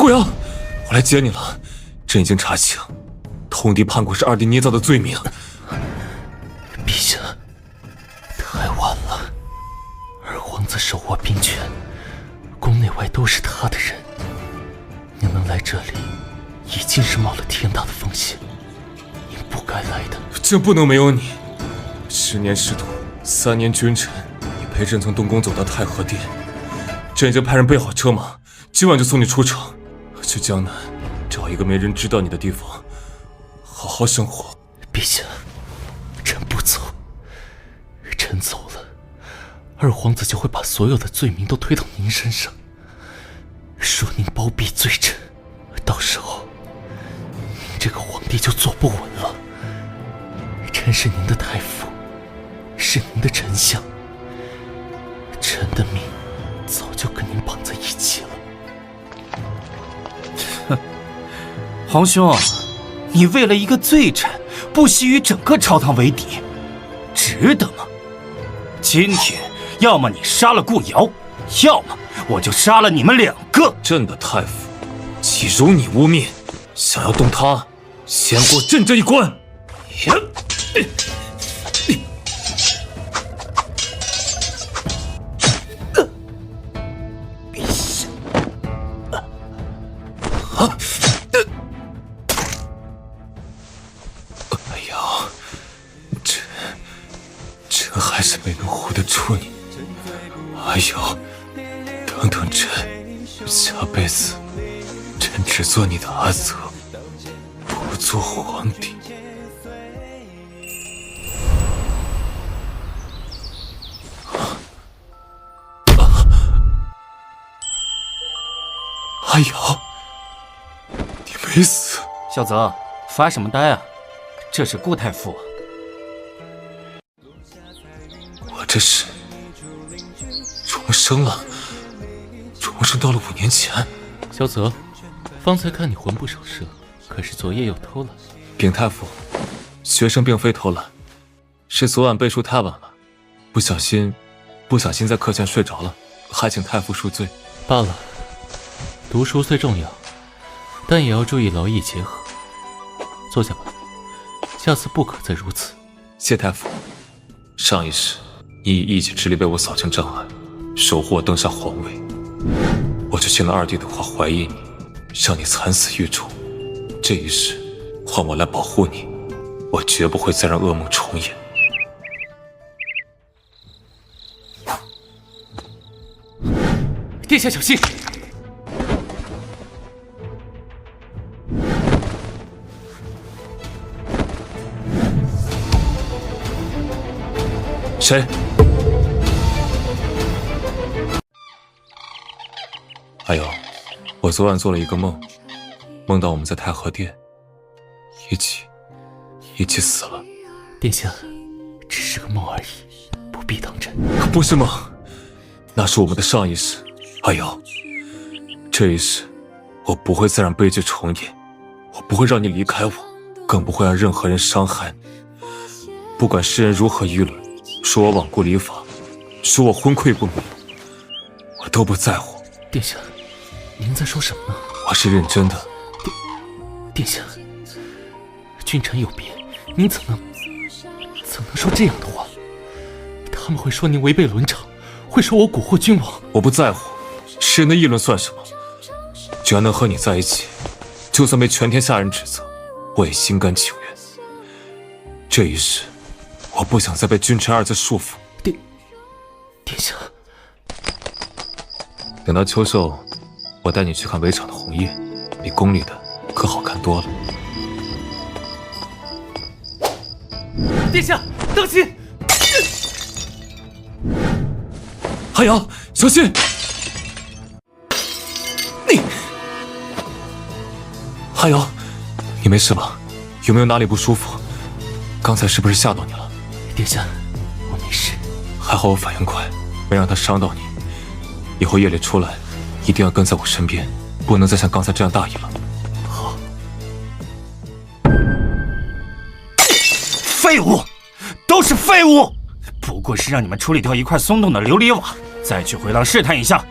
顾阳，我来接你了。朕已经查清，通敌叛国是二弟捏造的罪名。陛下，太晚了。二皇子手握兵权，宫内外都是他的人。您能来这里，已经是冒了天大的风险。您不该来的。朕不能没有你。10年师徒，3年君臣，你陪朕从东宫走到太和殿。朕已经派人备好车马，今晚就送你出城，去江南找一个没人知道你的地方，好好生活。陛下，臣不走。臣走了，二皇子就会把所有的罪名都推到您身上，说您包庇罪臣，到时候您这个皇帝就坐不稳了。臣是您的太傅，是您的丞相，臣的命早就跟您绑在一起了。哼，皇兄，你为了一个罪臣，不惜与整个朝堂为敌，值得吗？今天，要么你杀了顾瑶，要么我就杀了你们2个。朕的太傅，岂容你污蔑？想要动他，先过朕这一关。哎呀，朕还是没能护得住你。哎呦，等等朕，下辈子朕只做你的阿泽，不做皇帝。阿瑶，你没死。小泽，发什么呆啊？这是顾太傅。我这是重生了，重生到了5年前。萧泽，方才看你魂不守舍，可是昨夜又偷了？禀太傅，学生并非偷懒，是昨晚背书太晚了，不小心在课前睡着了，还请太傅恕罪。罢了，读书虽重要，但也要注意劳逸结合。坐下吧，下次不可再如此。谢太傅，上一世你以一己之力为我扫清障碍，守护我登上皇位，我就信了二弟的话，怀疑你，让你惨死狱中。这一世换我来保护你，我绝不会再让噩梦重演。殿下小心！谁？还有，我昨晚做了一个梦，梦到我们在太和殿一起死了。殿下，只是个梦而已，不必当真。不是梦，那是我们的上一世。阿瑶，这一世我不会再让悲剧重演，我不会让你离开我，更不会让任何人伤害你。不管世人如何议论，说我罔顾礼法，说我昏聩不明，我都不在乎。殿下，您在说什么呢？我是认真的。殿下，君臣有别，您怎能说这样的话？他们会说您违背伦常，会说我蛊惑君王。我不在乎，世人的议论算什么？只要能和你在一起，就算被全天下人指责，我也心甘情愿。这一世，我不想再被君臣2字束缚。殿下，等到秋收，我带你去看围场的红叶，比宫里的可好看多了。殿下，当心！阿瑶，小心！你，阿瑶，你没事吧？有没有哪里不舒服？刚才是不是吓到你了？殿下，我没事。还好我反应快，没让他伤到你。以后夜里出来，一定要跟在我身边，不能再像刚才这样大意了。好。废物，都是废物！不过是让你们处理掉一块松动的琉璃瓦，再去回廊试探一下，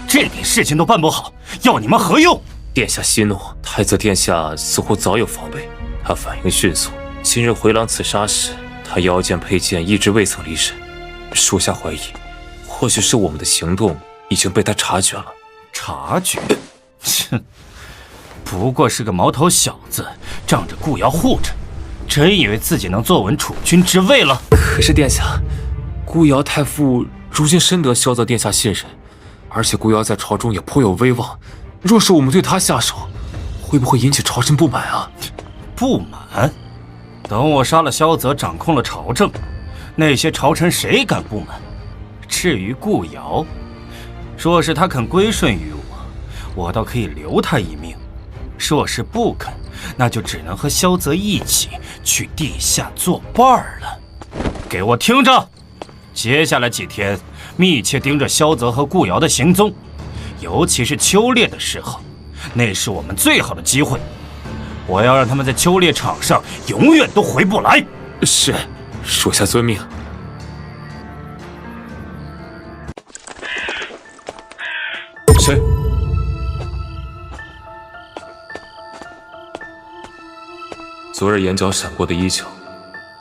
这点事情都办不好，要你们何用？殿下息怒，太子殿下似乎早有防备，他反应迅速。今日回廊刺杀时，他腰间佩剑一直未曾离身。属下怀疑，或许是我们的行动已经被他察觉了。察觉？哼，不过是个毛头小子，仗着顾瑶护着，真以为自己能坐稳储君之位了？可是殿下，孤瑶太傅如今深得萧泽殿下信任，而且孤瑶在朝中也颇有威望。若是我们对他下手，会不会引起朝臣不满啊？不满？等我杀了萧泽，掌控了朝政，那些朝臣谁敢不满？至于顾瑶，若是他肯归顺于我倒可以留他一命；若是不肯，那就只能和萧泽一起去地下作伴儿了。给我听着，接下来几天密切盯着萧泽和顾瑶的行踪，尤其是秋猎的时候，那是我们最好的机会。我要让他们在秋猎场上永远都回不来。是，属下遵命。谁？昨日眼角闪过的衣角，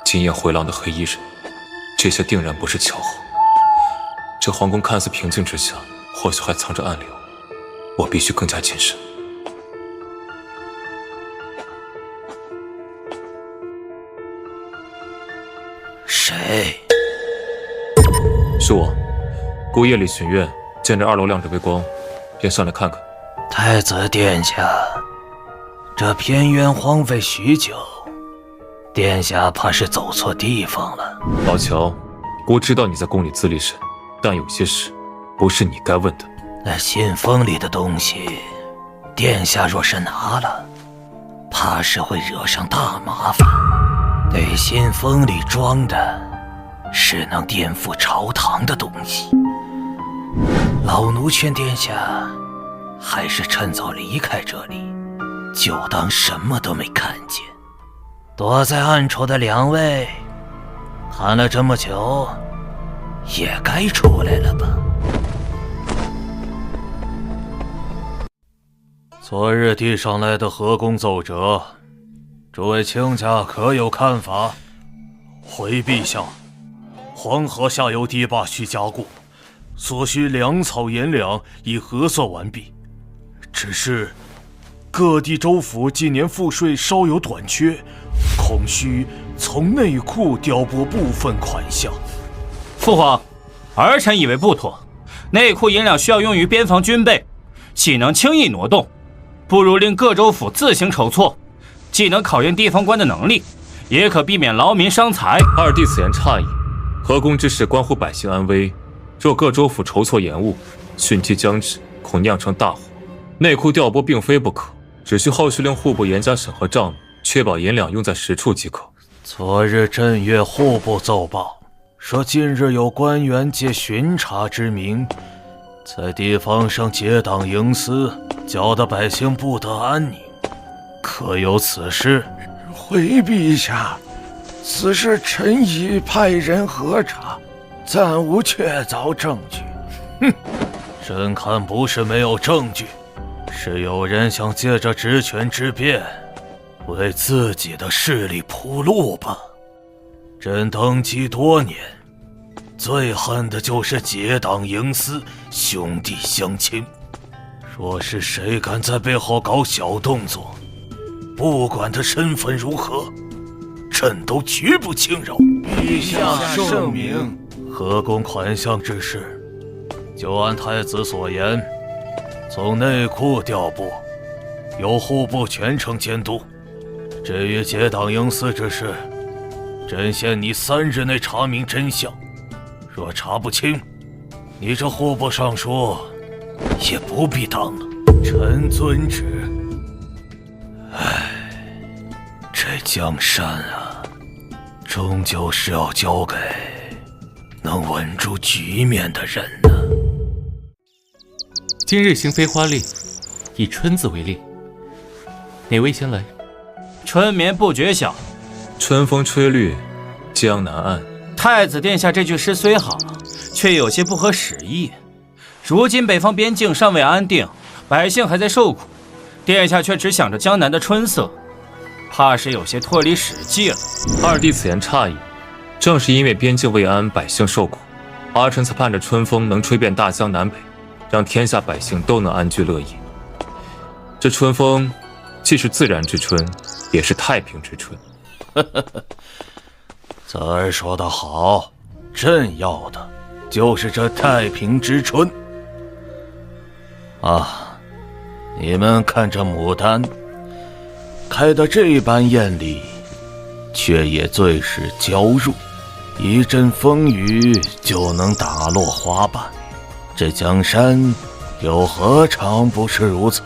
今夜回廊的黑衣人，这些定然不是巧合。这皇宫看似平静之下，或许还藏着暗流，我必须更加谨慎。谁？是我。孤夜里巡院，见着2楼亮着微光，便上来看看。太子殿下，这偏渊荒废许久，殿下怕是走错地方了。老乔，孤知道你在宫里资历深，但有些事不是你该问的。那信封里的东西，殿下若是拿了，怕是会惹上大麻烦。那信封里装的是能颠覆朝堂的东西。老奴劝殿下，还是趁早离开这里，就当什么都没看见。躲在暗处的2位，谈了这么久，也该出来了吧？昨日递上来的河宫奏折，诸位卿家可有看法？回陛下，黄河下游堤坝需加固，所需粮草盐两已核算完毕，只是各地州府今年赋税稍有短缺，恐需从内库调拨部分款项。父皇，儿臣以为不妥，内库银两需要用于边防军备，岂能轻易挪动？不如令各州府自行筹措，既能考验地方官的能力，也可避免劳民伤财。二弟此言差矣，河宫之事关乎百姓安危，若各州府筹措延误，汛期将至，恐酿成大祸。内库调拨并非不可，只需后续令户部严加审核账目，确保银两用在实处即可。昨日镇岳户部奏报说，近日有官员借巡查之名，在地方上结党营私，搅得百姓不得安宁，可有此事？回陛下，此事臣已派人核查，暂无确凿证据。哼，朕看不是没有证据，是有人想借着职权之便，为自己的势力铺路吧。朕登基多年，最恨的就是结党营私，兄弟相亲。若是谁敢在背后搞小动作，不管他身份如何，朕都绝不轻饶。陛下圣明。河宫款项之事，就按太子所言，从内库调拨，由户部全程监督。至于结党营私之事，朕限你3日内查明真相。若查不清，你这户部尚书也不必当了。臣遵旨。唉，这江山啊，终究是要交给能稳住局面的人呢。今日行飞花令，以春字为令，哪位先来？春眠不觉晓，春风吹绿，江南岸。太子殿下这句诗虽好，却有些不合时宜。如今北方边境尚未安定，百姓还在受苦，殿下却只想着江南的春色，怕是有些脱离实际了。二弟此言差矣，正是因为边境未安，百姓受苦，儿臣才盼着春风能吹遍大江南北，让天下百姓都能安居乐业。这春风，既是自然之春，也是太平之春。子儿说得好，朕要的就是这太平之春。啊，你们看这牡丹开得这般艳丽，却也最是娇弱，一阵风雨就能打落花瓣。这江山又何尝不是如此？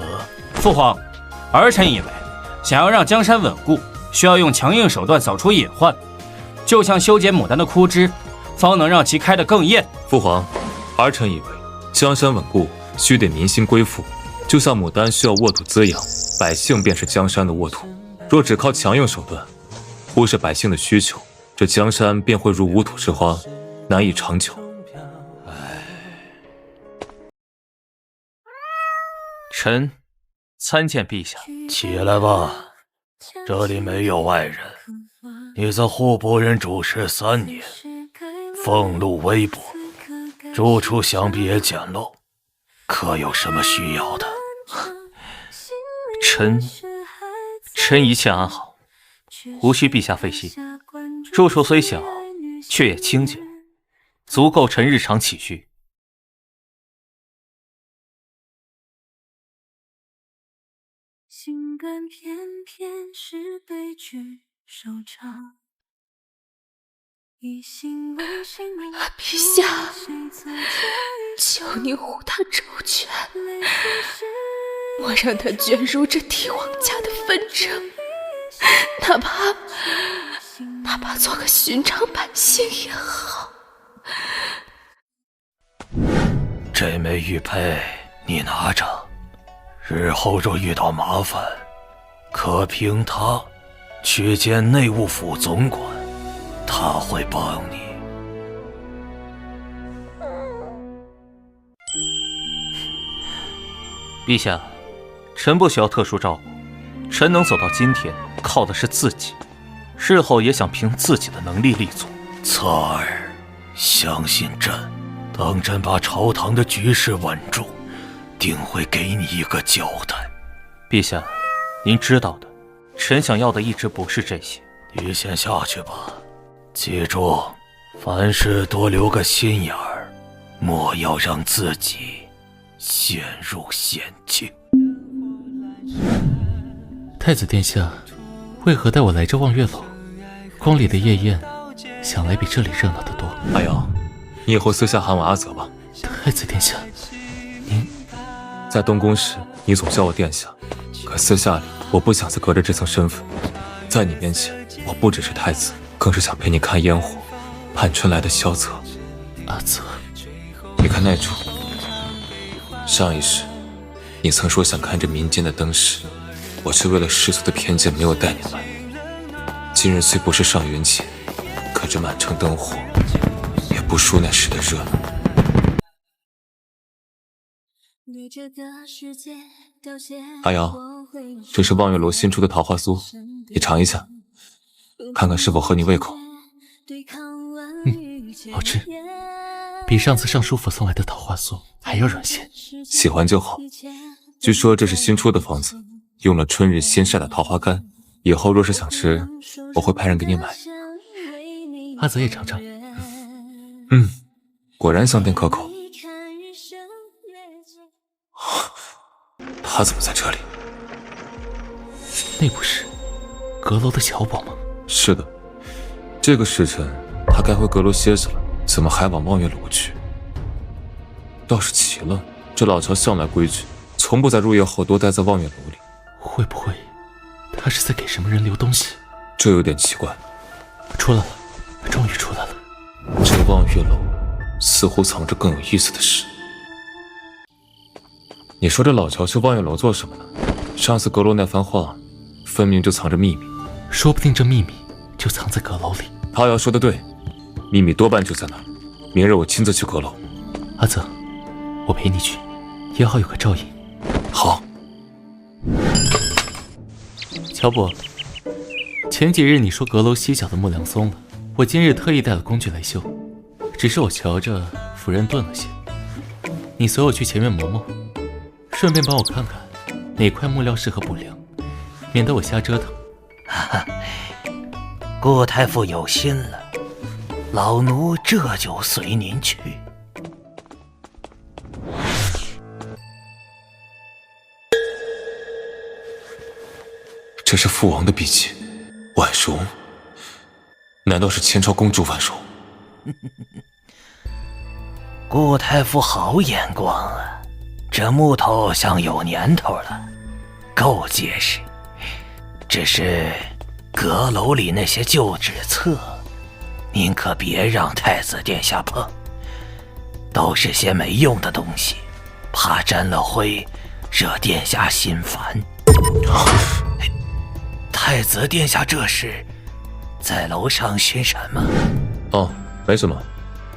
父皇，儿臣以为，想要让江山稳固，需要用强硬手段扫除隐患，就像修剪牡丹的枯枝，方能让其开得更艳。父皇，儿臣以为，江山稳固须得民心归附，就像牡丹需要沃土滋养，百姓便是江山的沃土。若只靠强硬手段，忽视百姓的需求，这江山便会如无土之花，难以长久。臣参见陛下。起来吧，这里没有外人。你在户部任主事3年，俸禄微薄，住处想必也简陋，可有什么需要的？臣一切安好，无需陛下费心。住处虽小，却也清简，足够臣日常起居。心甘偏偏是悲剧收场。陛下，求你护他周全，莫让他卷入这帝王家的纷争，哪怕做个寻常百姓也好。这枚玉佩你拿着，日后若遇到麻烦，可凭它去见内务府总管，他会帮你。陛下，臣不需要特殊照顾，臣能走到今天，靠的是自己，日后也想凭自己的能力立足。策儿，相信朕，等朕把朝堂的局势稳住，定会给你一个交代。陛下，您知道的，臣想要的一直不是这些。你先下去吧，记住，凡事多留个心眼儿，莫要让自己陷入险境。太子殿下，为何带我来这望月楼？宫里的夜宴，想来比这里热闹得多。阿瑶，你以后私下喊我阿泽吧。太子殿下，您在东宫时，你总叫我殿下，可私下里，我不想再隔着这层身份。在你面前，我不只是太子，更是想陪你看烟火，盼春来的萧泽。阿泽，你看那处，上一世，你曾说想看这民间的灯饰，我却为了世俗的偏见没有带你来。今日虽不是上元节，可这满城灯火，也不输那时的热闹。阿瑶，这是望月楼新出的桃花酥，你尝一下，看看是否合你胃口。好吃，比上次尚书府送来的桃花酥还要软些。喜欢就好。据说这是新出的方子，用了春日新晒的桃花干，以后若是想吃，我会派人给你买。阿泽也尝尝。果然香甜可口。他怎么在这里？那不是阁楼的小宝吗？是的，这个时辰他该回阁楼歇息了，怎么还往望月楼去？倒是奇了，这老乔向来规矩，从不在入夜后多待在望月楼里。会不会他是在给什么人留东西？这有点奇怪。出来了，终于出来了。这望月楼似乎藏着更有意思的事。你说这老乔去望月楼做什么呢？上次阁楼那番话，分明就藏着秘密。说不定这秘密就藏在阁楼里。他要说的对，秘密多半就在那儿。明日我亲自去阁楼。阿泽，我陪你去，也好有个照应。好。乔伯，前几日你说阁楼西角的木梁松了，我今日特意带了工具来修，只是我瞧着斧刃钝了些。你随我去前面磨磨，顺便帮我看看哪块木料适合补梁，免得我瞎折腾。顾太傅有心了，老奴这就随您去。这是父王的笔记，婉容？难道是前朝公主婉容？顾太傅好眼光啊，这木头像有年头了，够结实。只是阁楼里那些旧纸册，您可别让太子殿下碰，都是些没用的东西，怕沾了灰，惹殿下心烦。太子殿下这是在楼上巡审吗？哦，没什么，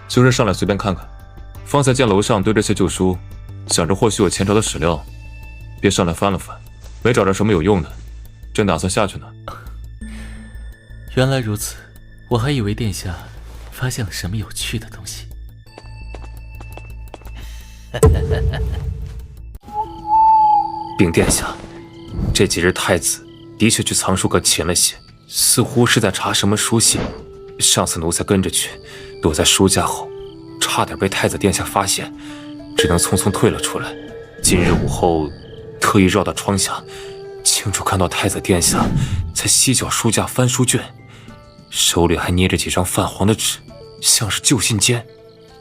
就是上来随便看看。方才见楼上堆这些旧书，想着或许有前朝的史料，便上来翻了翻，没找着什么有用的，正打算下去呢。原来如此，我还以为殿下发现了什么有趣的东西。禀殿下，这几日太子的确去藏书阁勤了些，似乎是在查什么书信。上次奴才跟着去，躲在书架后，差点被太子殿下发现，只能匆匆退了出来。今日午后，特意绕到窗下，清楚看到太子殿下在西角书架翻书卷，手里还捏着几张泛黄的纸，像是旧信笺。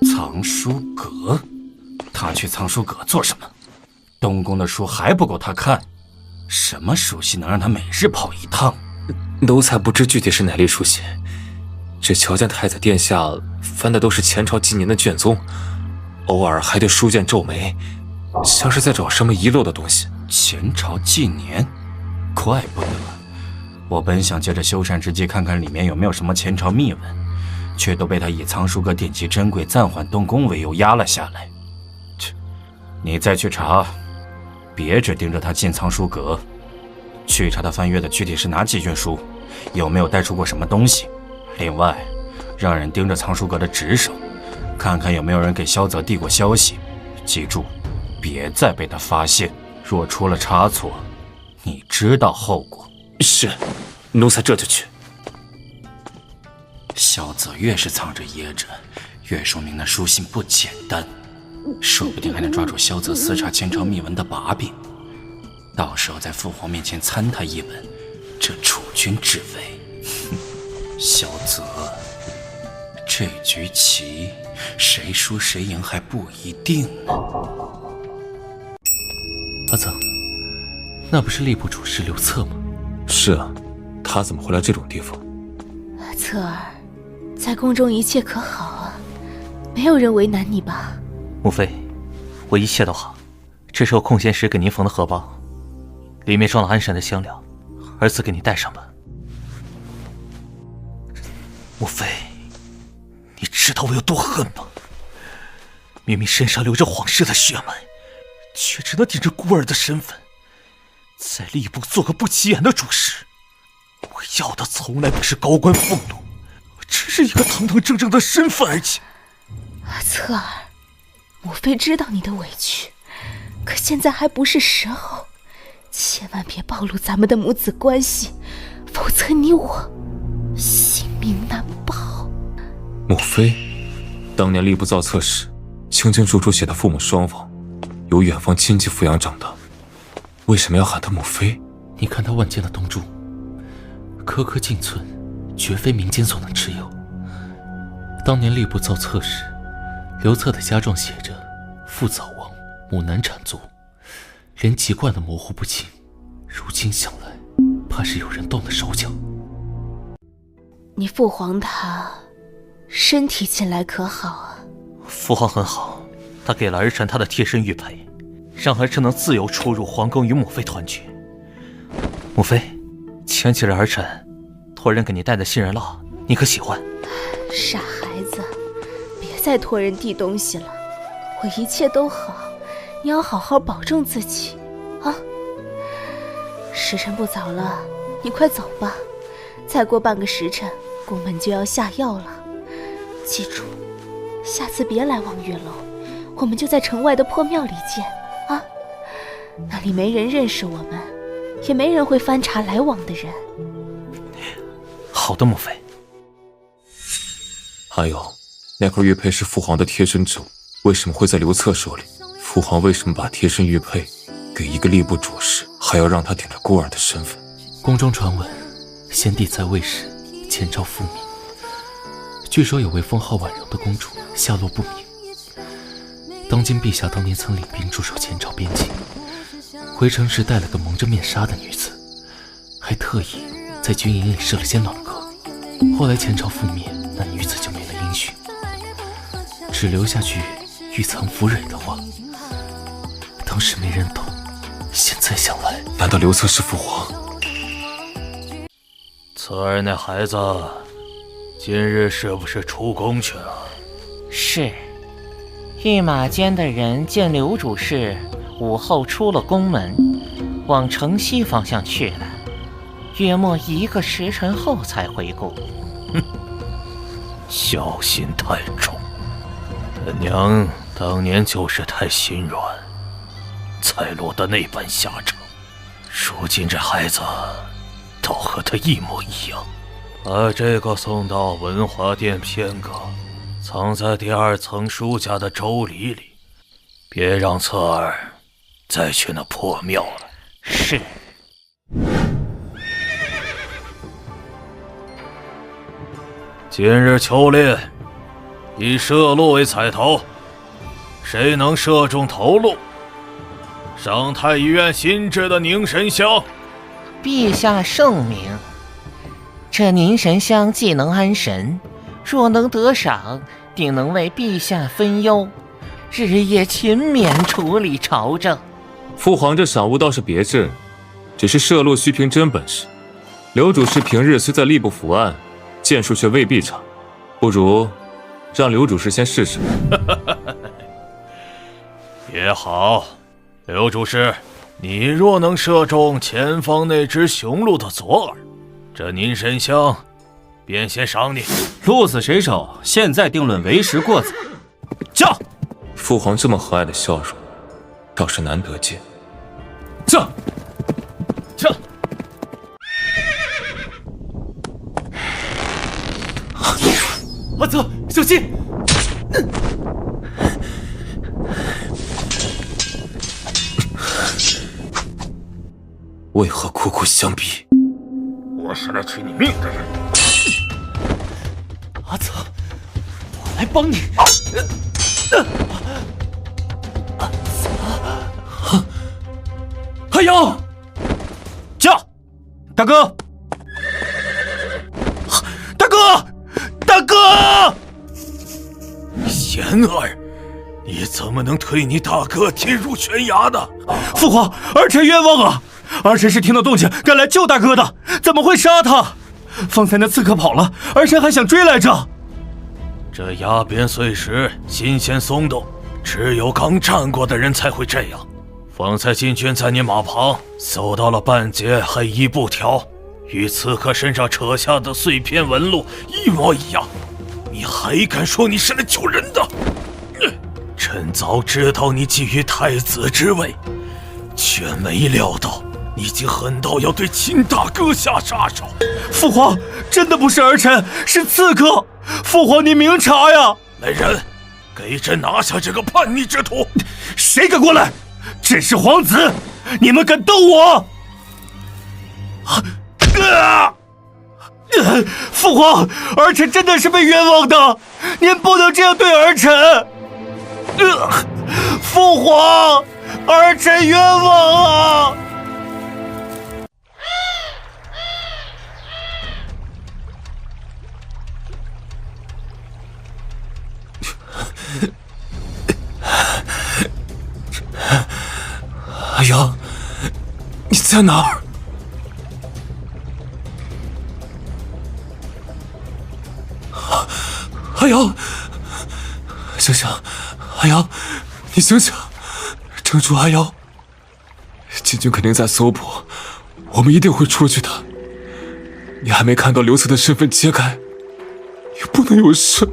藏书阁？他去藏书阁做什么？东宫的书还不够他看，什么书信能让他每日跑一趟？奴才不知具体是哪类书信，只瞧见太子殿下翻的都是前朝纪年的卷宗，偶尔还对书卷皱眉，像是在找什么遗漏的东西。前朝纪年，怪不得。我本想借着修缮之机看看里面有没有什么前朝秘闻，却都被他以藏书阁典籍珍贵，暂缓动工为由压了下来。切，你再去查，别只盯着他进藏书阁，去查他翻阅的具体是哪几卷书，有没有带出过什么东西。另外，让人盯着藏书阁的职守，看看有没有人给萧泽递过消息。记住，别再被他发现，若出了差错，你知道后果。是，奴才这就去。萧泽越是藏着掖着，越说明那书信不简单，说不定还能抓住萧泽私查前朝秘闻的把柄，到时候在父皇面前参他一本，这储君之位。萧泽，这局棋谁输谁赢还不一定呢。阿曾，那不是吏部主事刘策吗？是啊，他怎么会来这种地方？策儿，在宫中一切可好啊？没有人为难你吧？母妃，我一切都好，这是我空闲时给您缝的荷包，里面装了安神的香料，儿子给你带上吧。母妃，你知道我有多恨吗？明明身上流着皇室的血脉，却只能顶着孤儿的身份，在吏部做个不起眼的主事。我要的从来不是高官俸禄，只是一个堂堂正正的身份而已。策儿，母妃知道你的委屈，可现在还不是时候，千万别暴露咱们的母子关系，否则你我性命难保。母妃，当年吏部造册时，清清楚楚写的父母双亡，由远方亲戚抚养长大，为什么要喊他母妃？你看他万间的东珠，颗颗进寸，绝非民间所能持有。当年吏部造册时，刘策的家状写着父早亡，母难产足，连籍贯都模糊不清。如今想来，怕是有人动了手脚。你父皇他身体近来可好啊？父皇很好，他给了儿臣他的贴身玉佩，让儿臣能自由出入皇宫与母妃团聚。母妃，前几日儿臣托人给你带的杏仁酪，你可喜欢？傻孩子，别再托人递东西了，我一切都好，你要好好保重自己啊。时辰不早了，你快走吧，再过半个时辰，宫门就要下药了。记住，下次别来望月楼，我们就在城外的破庙里见啊！那里没人认识我们，也没人会翻查来往的人。好的，母妃。还有，那块玉佩是父皇的贴身之物，为什么会在刘策手里？父皇为什么把贴身玉佩给一个吏部主事，还要让他顶着孤儿的身份？宫中传闻，先帝在位时前朝覆灭，据说有位封号婉容的公主下落不明。当今陛下当年曾领兵驻守前朝边境，回城时带了个蒙着面纱的女子，还特意在军营里设了些暖阁。后来前朝覆灭，那女子就没了音讯，只留下句玉藏福蕊的话。当时没人懂，现在想来，难道刘策是父皇？侧儿那孩子今日是不是出宫去了？是。御马监的人见刘主事午后出了宫门，往城西方向去了，约莫1个时辰后才回宫。小心太重，本娘当年就是太心软，才落得那般下场。如今这孩子倒和他一模一样。把这个送到文华殿偏阁，藏在第2层书架的周礼里，别让侧儿再去那破庙了。是。今日秋练，以射鹿为彩头，谁能射中头鹿，上太医院新制的凝神香。陛下圣明。这凝神香既能安神，若能得赏，定能为陛下分忧，日夜勤勉处理朝政。父皇这赏物倒是别致，只是射鹿需凭真本事。刘主事平日虽在吏部伏案，剑术却未必差，不如让刘主事先试试。也好，刘主事，你若能射中前方那只雄鹿的左耳，这凝神香便先赏你。鹿死谁手，现在定论为时过早。叫！父皇这么和蔼的笑容，倒是难得见。叫！叫！阿泽，小心！为何苦苦相逼？我是来取你命的人。阿泽，我来帮你。还有，叫！大哥！大哥！大哥！贤儿，你怎么能推你大哥跌入悬崖的？父皇，儿臣冤枉啊！儿臣是听到动静赶来救大哥的，怎么会杀他？方才那刺客跑了，儿臣还想追来着。这崖边碎石新鲜松动，只有刚站过的人才会这样。方才禁军在你马旁搜到了半截黑衣布条，与刺客身上扯下的碎片纹路一模一样，你还敢说你是来救人的？朕早知道你觊觎太子之位，却没料到你竟狠到要对亲大哥下杀手。父皇，真的不是儿臣，是刺客。父皇，您明察呀！来人，给朕拿下这个叛逆之徒！谁敢过来？朕是皇子，你们敢动我？父皇，儿臣真的是被冤枉的，您不能这样对儿臣。父皇，儿臣冤枉啊！阿阳，你在哪儿？阿阳，醒醒！阿阳，你醒醒！撑住，阿阳！禁军肯定在搜捕，我们一定会出去的。你还没看到刘策的身份揭开，也不能有事。